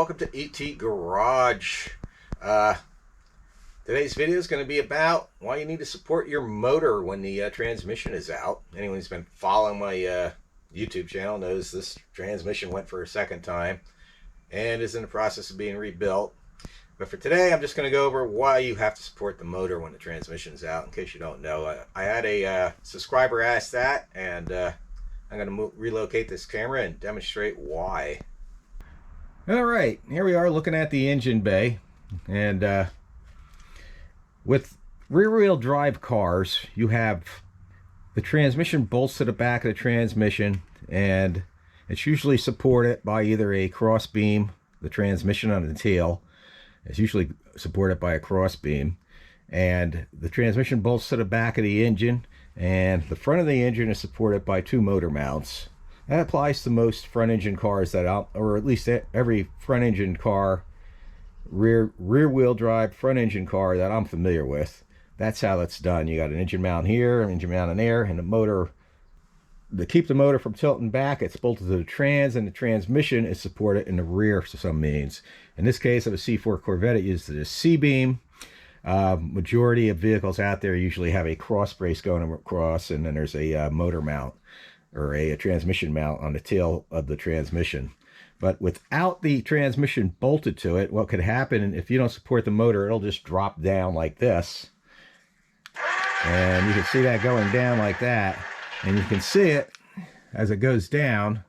welcome to ET Garage. Today's video is going to be about why you need to support your motor when the transmission is out. Anyone who's been following my YouTube channel knows this transmission went for a second time and is in the process of being rebuilt. But for today, I'm just going to go over why you have to support the motor when the transmission is out, in case you don't know. I had a subscriber ask that, and I'm going to relocate this camera and demonstrate why. Alright, here we are looking at the engine bay, and with rear-wheel drive cars, you have the transmission bolts to the back of the transmission, and it's usually supported by either a cross beam, the transmission on the tail. It's usually supported by a cross beam, and the transmission bolts to the back of the engine, and the front of the engine is supported by two motor mounts. That applies to most front engine cars that or at least every front engine car, rear wheel drive front engine car that I'm familiar with. That's how that's done. You got an engine mount here, an engine mount in there, and the motor. To keep the motor from tilting back, it's bolted to the trans, and the transmission is supported in the rear to some means. In this case of a C4 Corvette, it uses a C-beam. Majority of vehicles out there usually have a cross brace going across, and then there's a motor mount or a transmission mount on the tail of the transmission. But without the transmission bolted to it, what could happen if you don't support the motor, it'll just drop down like this. And you can see that going down like that. And you can see it as it goes down.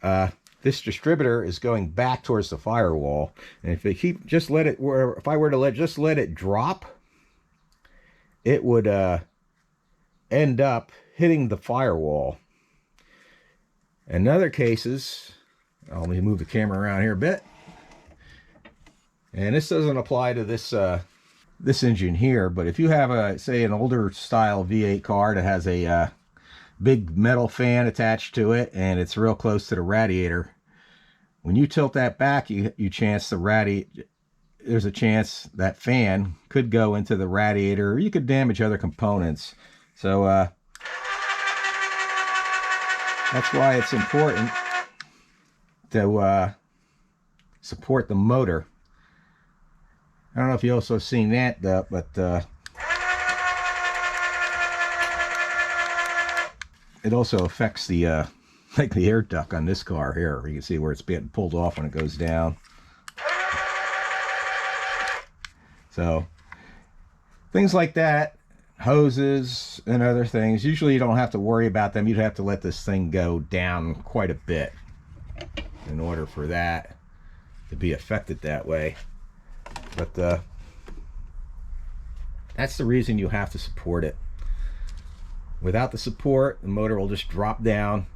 This distributor is going back towards the firewall. And if I were to just let it drop, it would end up hitting the firewall. In other cases, let me move the camera around here a bit. And this doesn't apply to this engine here, but if you have say an older style V8 car that has a big metal fan attached to it and it's real close to the radiator, when you tilt that back, there's a chance that fan could go into the radiator, or you could damage other components. So that's why it's important to support the motor. I don't know if you also seen that, but it also affects the like the air duct on this car here. You can see where it's getting pulled off when it goes down. So things like that, hoses and other things, usually you don't have to worry about them. You'd have to let this thing go down quite a bit in order for that to be affected that way. But that's the reason you have to support it. Without the support, the motor will just drop down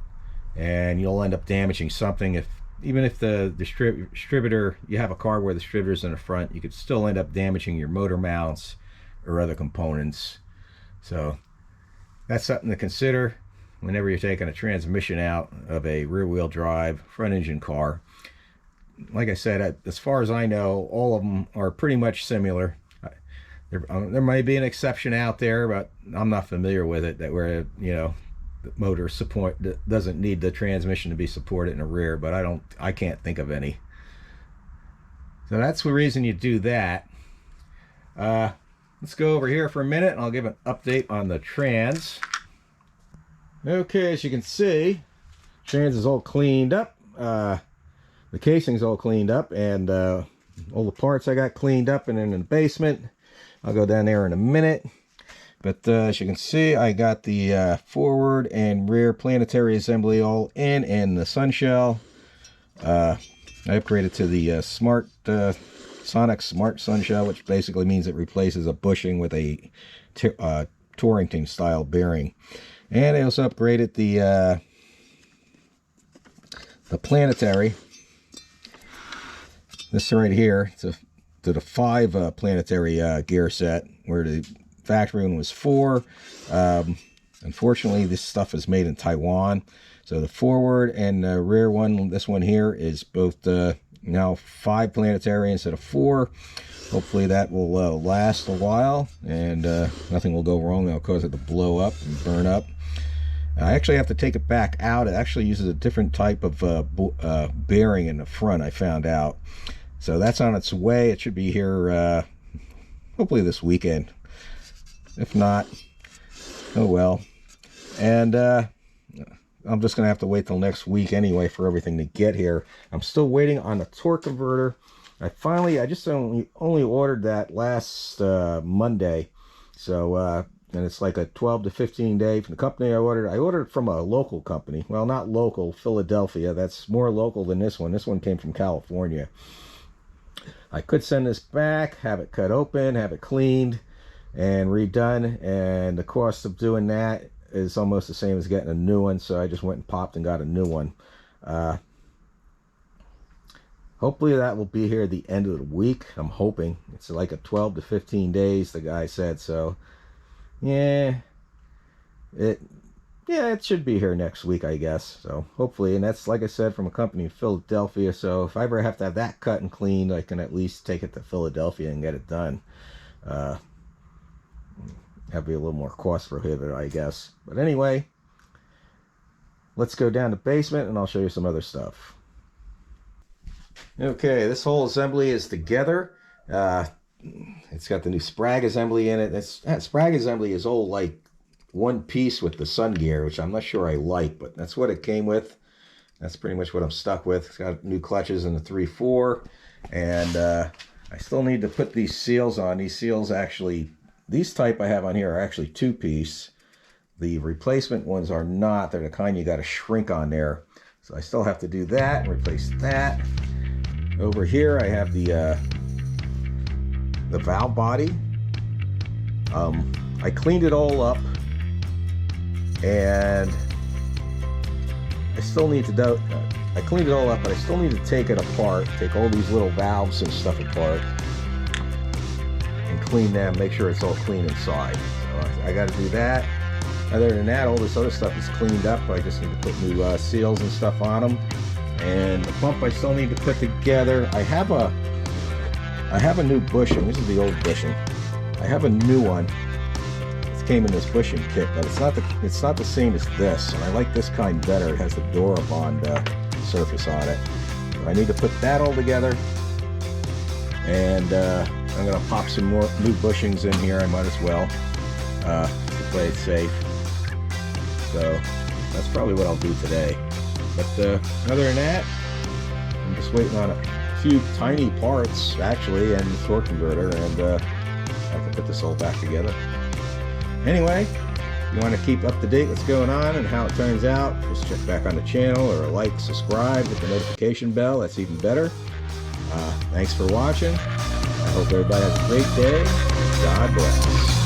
and you'll end up damaging something. Even if the distributor, you have a car where the distributor's in the front, you could still end up damaging your motor mounts or other components. So that's something to consider whenever you're taking a transmission out of a rear-wheel drive front engine car. Like I said, as far as I know, all of them are pretty much similar. There might be an exception out there, but I'm not familiar with it, that where, you know, the motor support doesn't need the transmission to be supported in the rear, but I can't think of any. So that's the reason you do that. Let's go over here for a minute and I'll give an update on the trans. Okay, as you can see, trans is all cleaned up. The casing's all cleaned up, and all the parts I got cleaned up and in the basement. I'll go down there in a minute. But as you can see, I got the forward and rear planetary assembly all in, and the sun shell. I upgraded to the Sonic Smart Sun Shell, which basically means it replaces a bushing with a Torrington style bearing. And I also upgraded the planetary. This right here, to the 5 planetary gear set, where the factory one was 4. Unfortunately, this stuff is made in Taiwan, so the forward and the rear one, this one here, is both now 5 planetary instead of 4. Hopefully that will last a while, and nothing will go wrong that'll cause it to blow up and burn up. I actually have to take it back out. It actually uses a different type of bearing in the front, I found out. So that's on its way. It should be here hopefully this weekend. If not, oh well. And I'm just going to have to wait till next week anyway for everything to get here. I'm still waiting on the torque converter. I just only ordered that last Monday. So, and it's like a 12 to 15 day from the company I ordered from a local company. Well, not local, Philadelphia. That's more local than this one. This one came from California. I could send this back, have it cut open, have it cleaned and redone. And the cost of doing that is almost the same as getting a new one. So I just went and popped and got a new one. Hopefully that will be here at the end of the week. I'm hoping. It's like a 12 to 15 days, the guy said. So, yeah, it should be here next week, I guess. So, hopefully. And that's, like I said, from a company in Philadelphia. So, if I ever have to have that cut and cleaned, I can at least take it to Philadelphia and get it done. Have to be a little more cost prohibitive, I guess. But anyway, let's go down to the basement and I'll show you some other stuff. Okay, this whole assembly is together. It's got the new Sprag assembly in it. That Sprag assembly is all like one piece with the Sun gear, which I'm not sure I like, but that's what it came with. That's pretty much what I'm stuck with. It's got new clutches in the 3/4, and I still need to put these seals on. These seals actually, these type I have on here are actually 2-piece. The replacement ones are not. They're the kind you got to shrink on there. So I still have to do that and replace that. Over here I have the valve body. I cleaned it all up, and I still need to I cleaned it all up, but I still need to take it apart, take all these little valves and stuff apart and clean them, make sure it's all clean inside. So I got to do that. Other than that, all this other stuff is cleaned up. I just need to put new seals and stuff on them. And the pump I still need to put together. I have a new bushing. This is the old bushing. I have a new one. It came in this bushing kit, but it's not the same as this. And I like this kind better. It has the Durabond surface on it. So I need to put that all together. And I'm gonna pop some more new bushings in here. I might as well to play it safe. So that's probably what I'll do today. But other than that, I'm just waiting on a few tiny parts, actually, and the torque converter, and I can put this all back together. Anyway, if you want to keep up to date what's going on and how it turns out, just check back on the channel or like, subscribe with the notification bell. That's even better. Thanks for watching. I hope everybody has a great day. God bless.